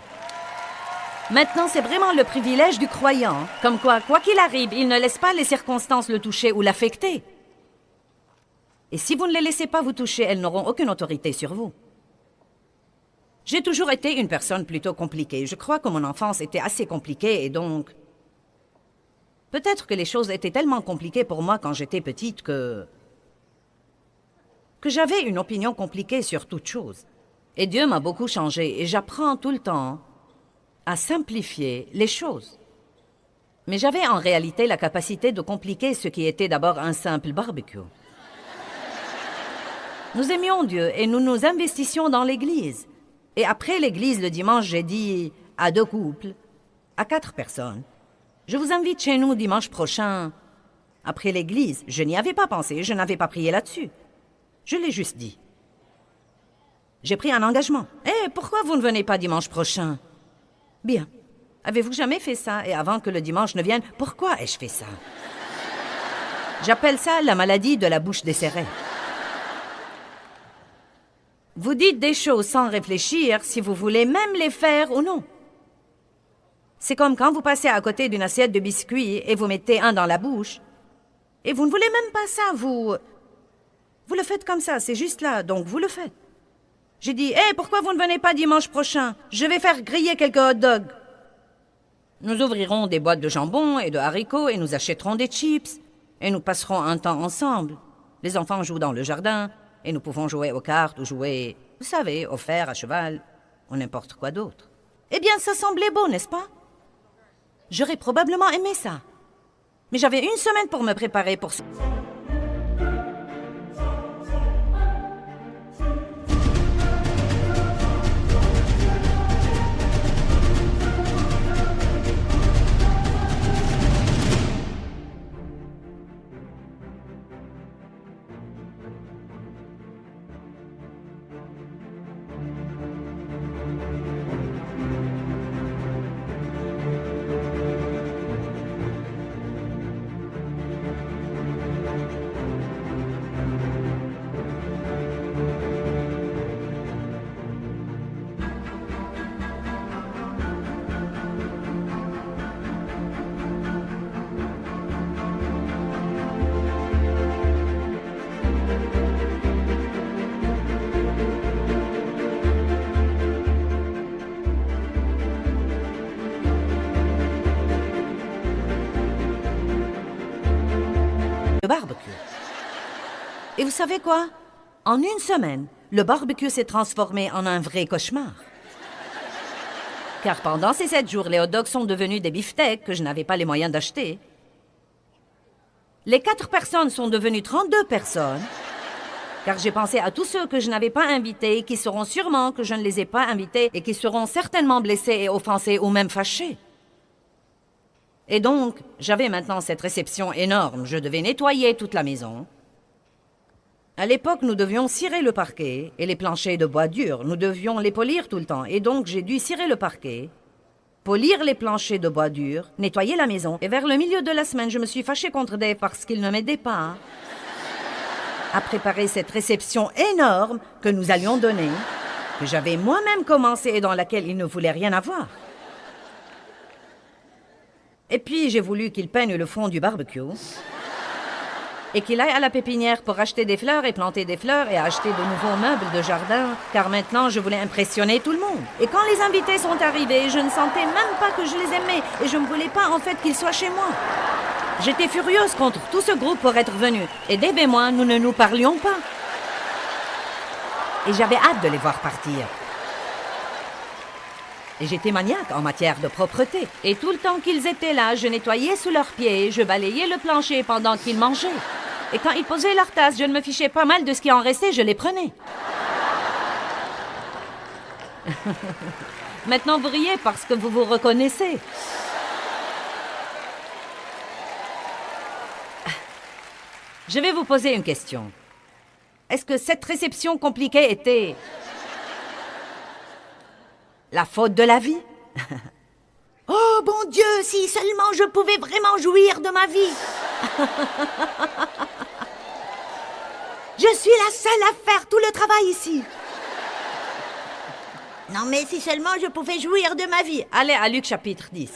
Maintenant, c'est vraiment le privilège du croyant, comme quoi qu'il arrive, il ne laisse pas les circonstances le toucher ou l'affecter. Et si vous ne les laissez pas vous toucher, elles n'auront aucune autorité sur vous. J'ai toujours été une personne plutôt compliquée. Je crois que mon enfance était assez compliquée et donc... Peut-être que les choses étaient tellement compliquées pour moi quand j'étais petite que j'avais une opinion compliquée sur toute chose. Et Dieu m'a beaucoup changé et j'apprends tout le temps à simplifier les choses. Mais j'avais en réalité la capacité de compliquer ce qui était d'abord un simple barbecue. Nous aimions Dieu et nous nous investissions dans l'Église. Et après l'Église, le dimanche, j'ai dit à 2 couples, à 4 personnes, je vous invite chez nous dimanche prochain. Après l'Église, je n'y avais pas pensé, je n'avais pas prié là-dessus. Je l'ai juste dit. J'ai pris un engagement. Pourquoi vous ne venez pas dimanche prochain? Bien. Avez-vous jamais fait ça? Et avant que le dimanche ne vienne, pourquoi ai-je fait ça? J'appelle ça la maladie de la bouche desserrée. Vous dites des choses sans réfléchir si vous voulez même les faire ou non. C'est comme quand vous passez à côté d'une assiette de biscuits et vous mettez un dans la bouche. Et vous ne voulez même pas ça, vous le faites comme ça, c'est juste là, donc vous le faites. J'ai dit, pourquoi vous ne venez pas dimanche prochain? Je vais faire griller quelques hot dogs. Nous ouvrirons des boîtes de jambon et de haricots et nous achèterons des chips et nous passerons un temps ensemble. Les enfants jouent dans le jardin et nous pouvons jouer aux cartes ou jouer, vous savez, au fer, à cheval ou n'importe quoi d'autre. Eh bien, ça semblait beau, n'est-ce pas? J'aurais probablement aimé ça. Mais j'avais une semaine pour me préparer pour ça. Le barbecue. Et vous savez quoi? En une semaine, le barbecue s'est transformé en un vrai cauchemar. Car pendant ces 7 jours, les hot dogs sont devenus des beefsteaks que je n'avais pas les moyens d'acheter. Les 4 personnes sont devenues 32 personnes. Car j'ai pensé à tous ceux que je n'avais pas invités, qui sauront sûrement que je ne les ai pas invités et qui seront certainement blessés et offensés ou même fâchés. Et donc, j'avais maintenant cette réception énorme. Je devais nettoyer toute la maison. À l'époque, nous devions cirer le parquet et les planchers de bois dur. Nous devions les polir tout le temps. Et donc, j'ai dû cirer le parquet, polir les planchers de bois dur, nettoyer la maison. Et vers le milieu de la semaine, je me suis fâchée contre Dave parce qu'il ne m'aidait pas à préparer cette réception énorme que nous allions donner, que j'avais moi-même commencé et dans laquelle il ne voulait rien avoir. Et puis, j'ai voulu qu'il peigne le fond du barbecue et qu'il aille à la pépinière pour acheter des fleurs et planter des fleurs et acheter de nouveaux meubles de jardin, car maintenant, je voulais impressionner tout le monde. Et quand les invités sont arrivés, je ne sentais même pas que je les aimais et je ne voulais pas, en fait, qu'ils soient chez moi. J'étais furieuse contre tout ce groupe pour être venu. Et Dave et moi, nous ne nous parlions pas. Et j'avais hâte de les voir partir. Et j'étais maniaque en matière de propreté. Et tout le temps qu'ils étaient là, je nettoyais sous leurs pieds, je balayais le plancher pendant qu'ils mangeaient. Et quand ils posaient leur tasse, je ne me fichais pas mal de ce qui en restait, je les prenais. Maintenant, vous riez parce que vous vous reconnaissez. Je vais vous poser une question. Est-ce que cette réception compliquée était la faute de la vie? Oh, bon Dieu, si seulement je pouvais vraiment jouir de ma vie. Je suis la seule à faire tout le travail ici. Non, mais si seulement je pouvais jouir de ma vie. Allez à Luc chapitre 10.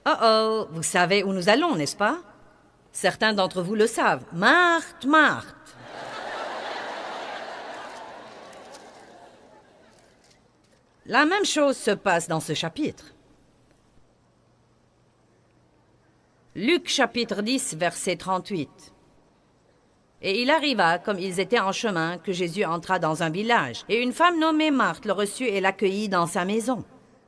Oh, vous savez où nous allons, n'est-ce pas? Certains d'entre vous le savent. Marthe, Marthe. La même chose se passe dans ce chapitre. Luc chapitre 10, verset 38. Et il arriva, comme ils étaient en chemin, que Jésus entra dans un village. Et une femme nommée Marthe le reçut et l'accueillit dans sa maison.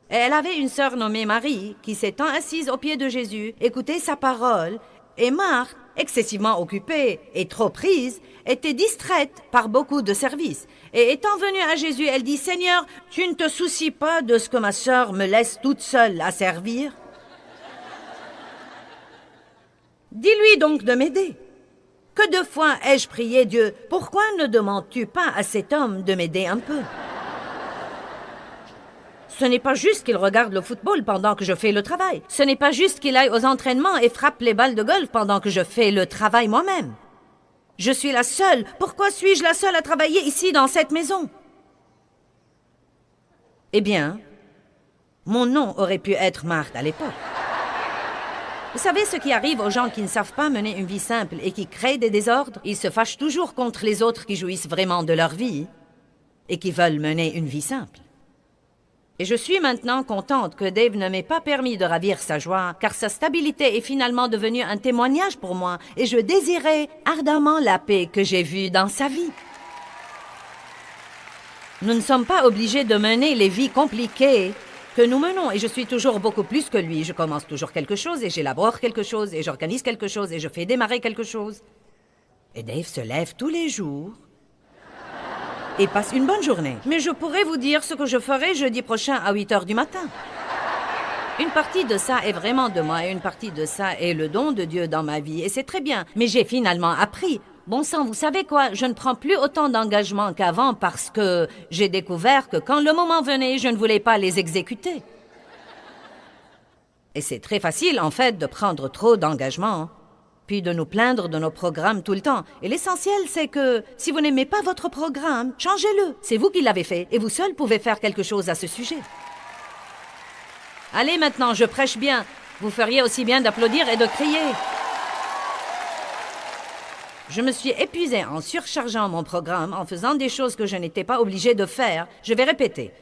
Et elle avait une sœur nommée Marie, qui s'étant assise aux pieds de Jésus, écoutait sa parole. Et Marthe, excessivement occupée et trop prise, était distraite par beaucoup de services. Et étant venue à Jésus, elle dit, « Seigneur, tu ne te soucies pas de ce que ma sœur me laisse toute seule à servir? Dis-lui donc de m'aider. Que de fois ai-je prié Dieu, pourquoi ne demandes-tu pas à cet homme de m'aider un peu? Ce n'est pas juste qu'il regarde le football pendant que je fais le travail. Ce n'est pas juste qu'il aille aux entraînements et frappe les balles de golf pendant que je fais le travail moi-même. Je suis la seule. Pourquoi suis-je la seule à travailler ici dans cette maison? Eh bien, mon nom aurait pu être Marthe à l'époque. Vous savez ce qui arrive aux gens qui ne savent pas mener une vie simple et qui créent des désordres? Ils se fâchent toujours contre les autres qui jouissent vraiment de leur vie et qui veulent mener une vie simple. Et je suis maintenant contente que Dave ne m'ait pas permis de ravir sa joie, car sa stabilité est finalement devenue un témoignage pour moi, et je désirais ardemment la paix que j'ai vue dans sa vie. Nous ne sommes pas obligés de mener les vies compliquées que nous menons, et je suis toujours beaucoup plus que lui. Je commence toujours quelque chose, et j'élabore quelque chose, et j'organise quelque chose, et je fais démarrer quelque chose. Et Dave se lève tous les jours et passe une bonne journée. Mais je pourrais vous dire ce que je ferai jeudi prochain à 8 heures du matin. Une partie de ça est vraiment de moi, et une partie de ça est le don de Dieu dans ma vie, et c'est très bien. Mais j'ai finalement appris. Bon sang, vous savez quoi? Je ne prends plus autant d'engagements qu'avant parce que j'ai découvert que quand le moment venait, je ne voulais pas les exécuter. Et c'est très facile, en fait, de prendre trop d'engagements, puis de nous plaindre de nos programmes tout le temps. Et l'essentiel, c'est que si vous n'aimez pas votre programme, changez-le. C'est vous qui l'avez fait, et vous seul pouvez faire quelque chose à ce sujet. Allez maintenant, je prêche bien. Vous feriez aussi bien d'applaudir et de crier. Je me suis épuisée en surchargeant mon programme, en faisant des choses que je n'étais pas obligée de faire. Je vais répéter.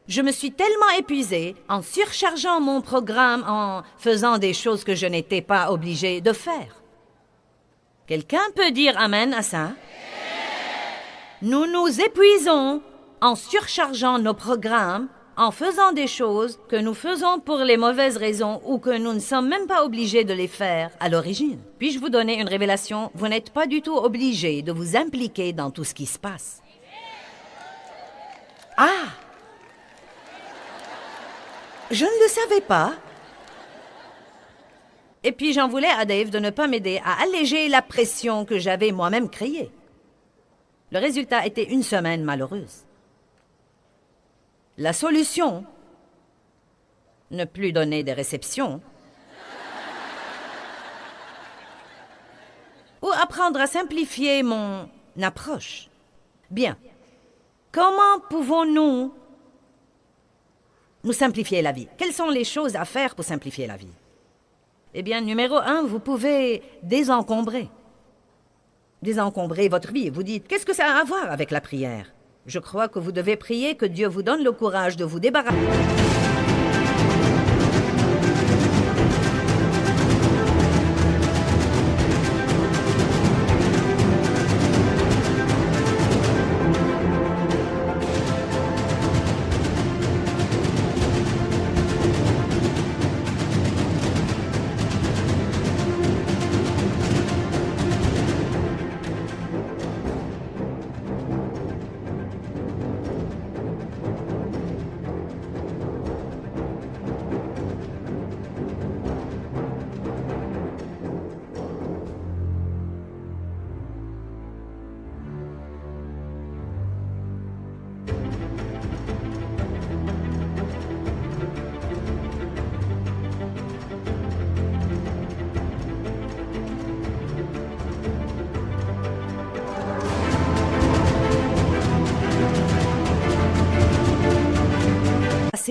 Je me suis tellement épuisée en surchargeant mon programme, en faisant des choses que je n'étais pas obligée de faire. Quelqu'un peut dire amen à ça? Nous nous épuisons en surchargeant nos programmes, en faisant des choses que nous faisons pour les mauvaises raisons ou que nous ne sommes même pas obligés de les faire à l'origine. Puis-je vous donner une révélation? Vous n'êtes pas du tout obligés de vous impliquer dans tout ce qui se passe. Ah! Je ne le savais pas. Et puis j'en voulais à Dave de ne pas m'aider à alléger la pression que j'avais moi-même créée. Le résultat était une semaine malheureuse. La solution, ne plus donner des réceptions, ou apprendre à simplifier mon approche. Bien. Comment pouvons-nous nous simplifier la vie? Quelles sont les choses à faire pour simplifier la vie? Eh bien, numéro 1, vous pouvez désencombrer. Désencombrer votre vie. Vous dites, qu'est-ce que ça a à voir avec la prière? Je crois que vous devez prier que Dieu vous donne le courage de vous débarrasser.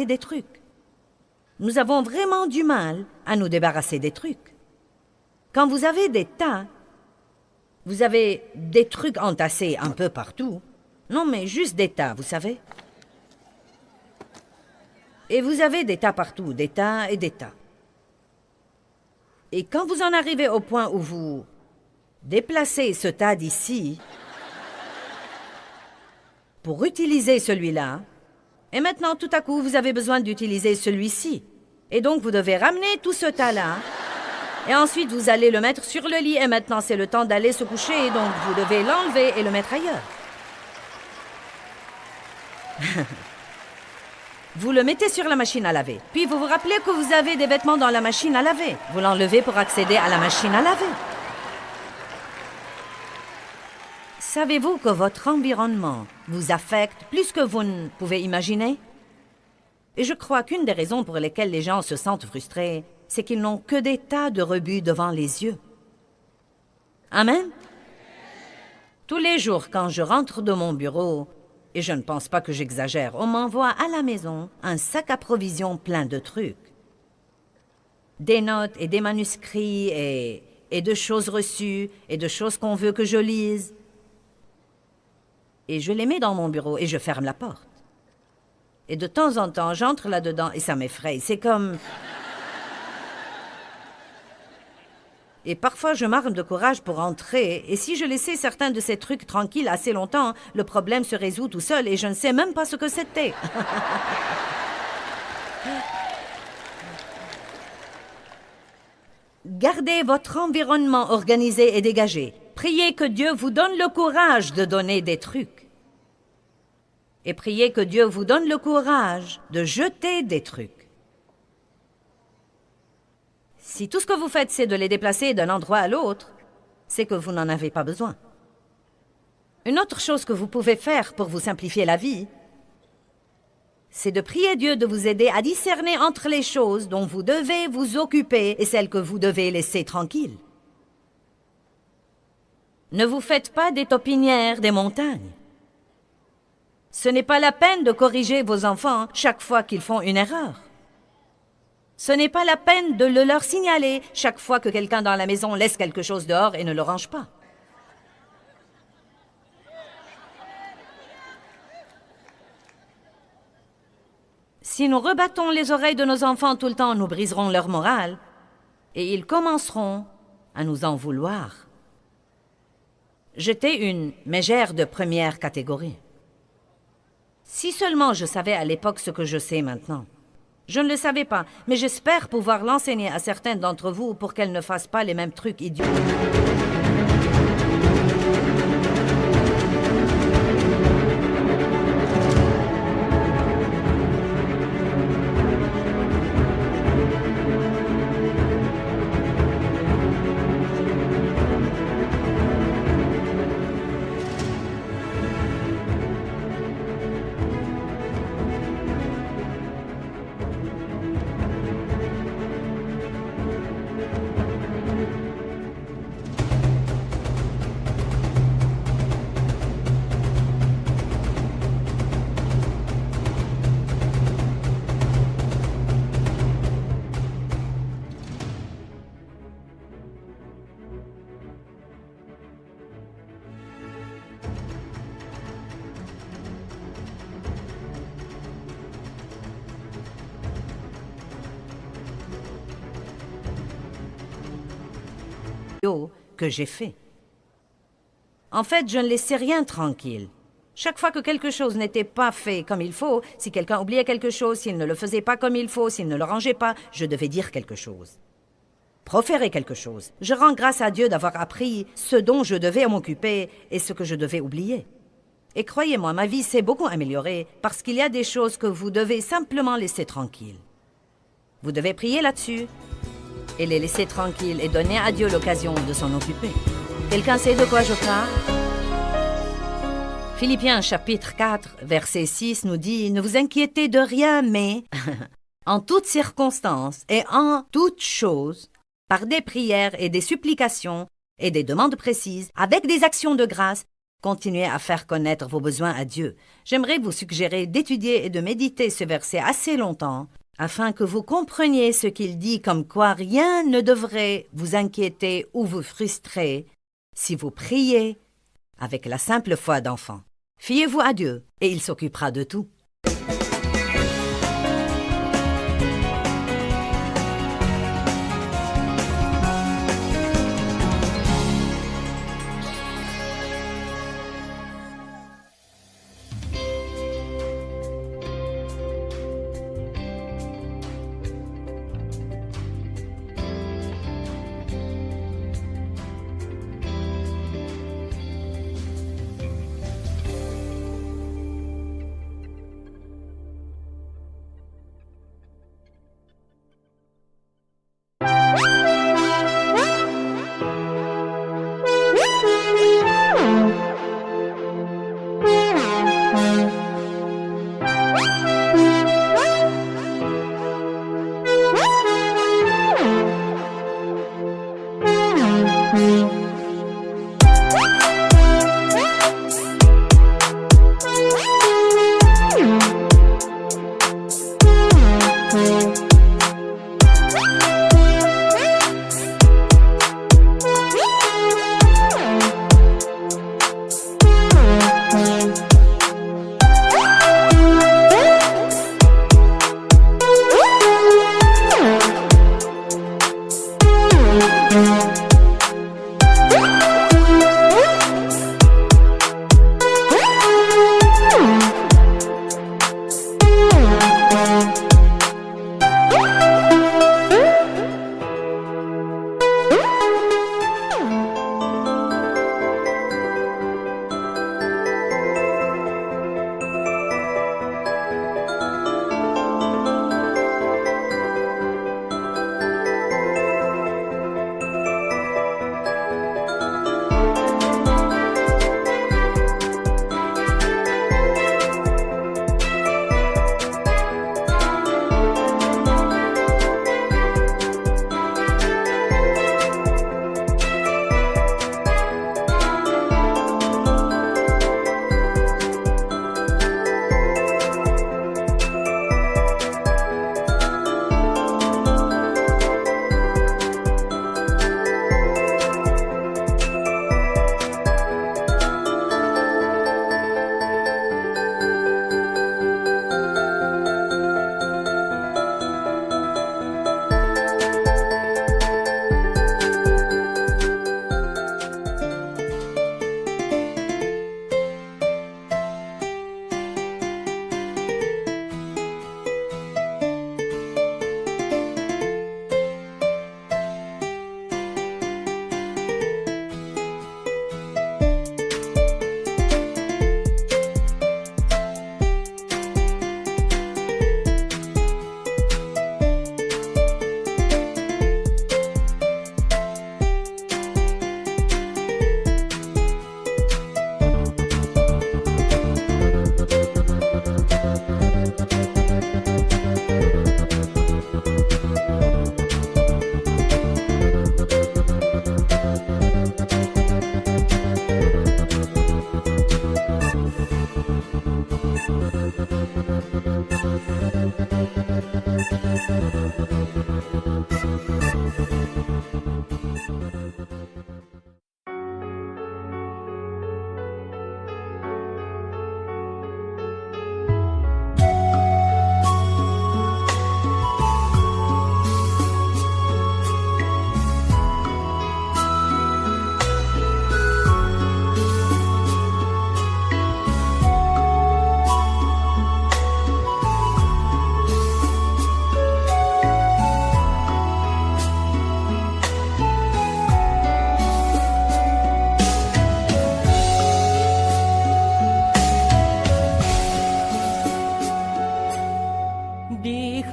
Des trucs. Nous avons vraiment du mal à nous débarrasser des trucs. Quand vous avez des tas, vous avez des trucs entassés un peu partout. Non, mais juste des tas, vous savez. Et vous avez des tas partout, des tas et des tas. Et quand vous en arrivez au point où vous déplacez ce tas d'ici pour utiliser celui-là, et maintenant, tout à coup, vous avez besoin d'utiliser celui-ci. Et donc, vous devez ramener tout ce tas-là. Et ensuite, vous allez le mettre sur le lit. Et maintenant, c'est le temps d'aller se coucher. Et donc, vous devez l'enlever et le mettre ailleurs. Vous le mettez sur la machine à laver. Puis, vous vous rappelez que vous avez des vêtements dans la machine à laver. Vous l'enlevez pour accéder à la machine à laver. Savez-vous que votre environnement vous affecte plus que vous ne pouvez imaginer? Et je crois qu'une des raisons pour lesquelles les gens se sentent frustrés, c'est qu'ils n'ont que des tas de rebuts devant les yeux. Amen? Tous les jours, quand je rentre de mon bureau, et je ne pense pas que j'exagère, on m'envoie à la maison un sac à provisions plein de trucs. Des notes et des manuscrits et de choses reçues et de choses qu'on veut que je lise. Et je les mets dans mon bureau et je ferme la porte. Et de temps en temps, j'entre là-dedans et ça m'effraie. C'est comme... Et parfois, je m'arme de courage pour entrer. Et si je laissais certains de ces trucs tranquilles assez longtemps, le problème se résout tout seul et je ne sais même pas ce que c'était. Gardez votre environnement organisé et dégagé. Priez que Dieu vous donne le courage de donner des trucs. Et priez que Dieu vous donne le courage de jeter des trucs. Si tout ce que vous faites, c'est de les déplacer d'un endroit à l'autre, c'est que vous n'en avez pas besoin. Une autre chose que vous pouvez faire pour vous simplifier la vie, c'est de prier Dieu de vous aider à discerner entre les choses dont vous devez vous occuper et celles que vous devez laisser tranquilles. Ne vous faites pas des taupinières des montagnes. Ce n'est pas la peine de corriger vos enfants chaque fois qu'ils font une erreur. Ce n'est pas la peine de le leur signaler chaque fois que quelqu'un dans la maison laisse quelque chose dehors et ne le range pas. Si nous rebattons les oreilles de nos enfants tout le temps, nous briserons leur morale et ils commenceront à nous en vouloir. J'étais une mégère de première catégorie. Si seulement je savais à l'époque ce que je sais maintenant. Je ne le savais pas, mais j'espère pouvoir l'enseigner à certains d'entre vous pour qu'elles ne fassent pas les mêmes trucs idiots. Que j'ai fait. En fait, je ne laissais rien tranquille. Chaque fois que quelque chose n'était pas fait comme il faut, si quelqu'un oubliait quelque chose, s'il ne le faisait pas comme il faut, s'il ne le rangeait pas, je devais dire quelque chose. Proférer quelque chose. Je rends grâce à Dieu d'avoir appris ce dont je devais m'occuper et ce que je devais oublier. Et croyez-moi, ma vie s'est beaucoup améliorée parce qu'il y a des choses que vous devez simplement laisser tranquilles. Vous devez prier là-dessus et les laisser tranquilles et donner à Dieu l'occasion de s'en occuper. Quelqu'un sait de quoi je parle? Philippiens chapitre 4, verset 6 nous dit « Ne vous inquiétez de rien, mais en toutes circonstances et en toutes choses, par des prières et des supplications et des demandes précises, avec des actions de grâce, continuez à faire connaître vos besoins à Dieu. » J'aimerais vous suggérer d'étudier et de méditer ce verset assez longtemps afin que vous compreniez ce qu'il dit comme quoi rien ne devrait vous inquiéter ou vous frustrer si vous priez avec la simple foi d'enfant. Fiez-vous à Dieu et il s'occupera de tout.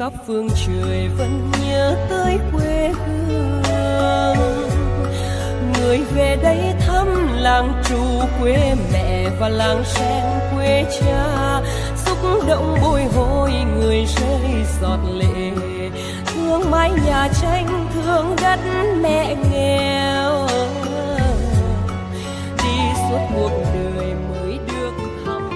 khắp phương trời vẫn nhớ tới quê hương. Người về đây thăm làng trù quê mẹ và làng sen quê cha, xúc động bồi hồi người rơi giọt lệ, thương mái nhà tranh thương đất mẹ nghèo, đi suốt cuộc đời mới được thăm.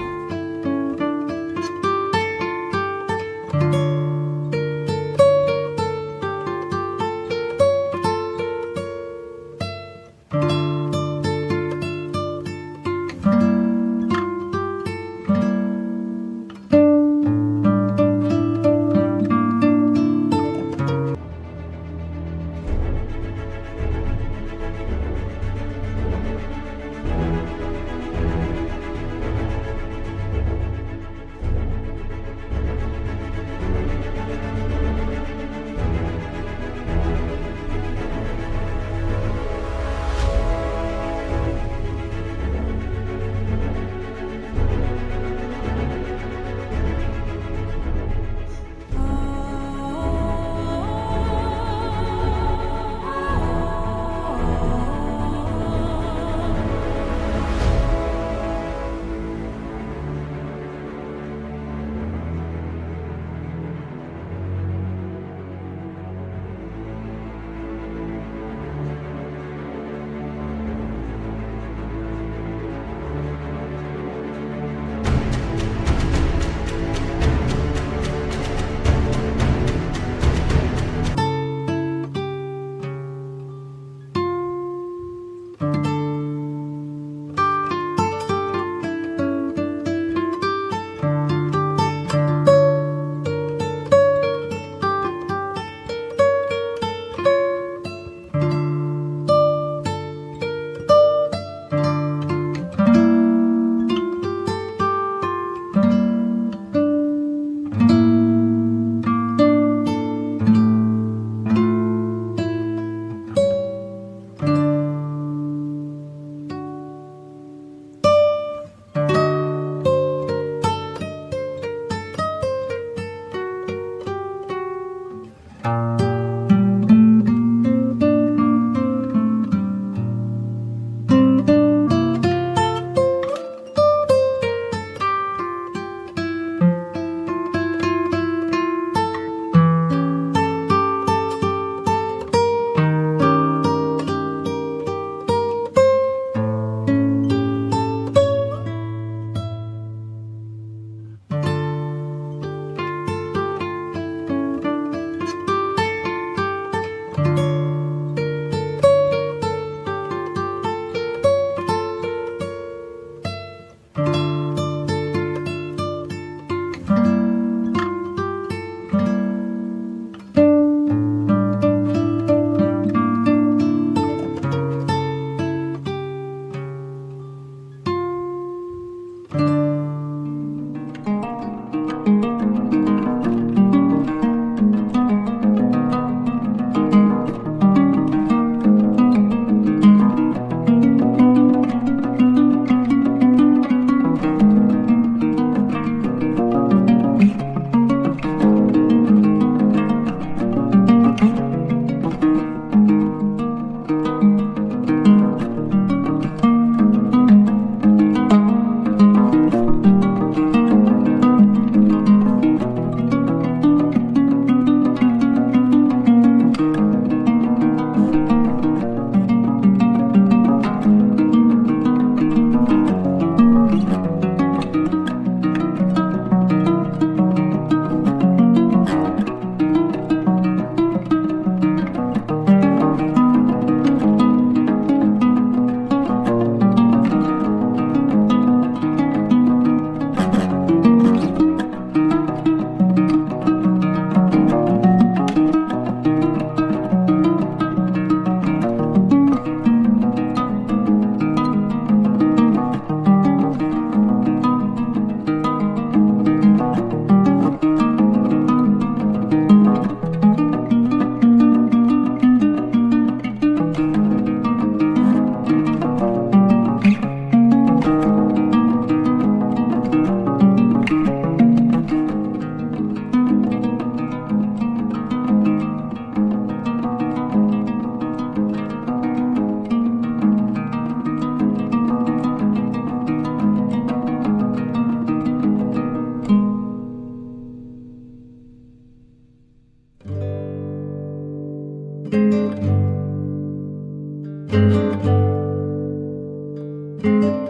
Thank you.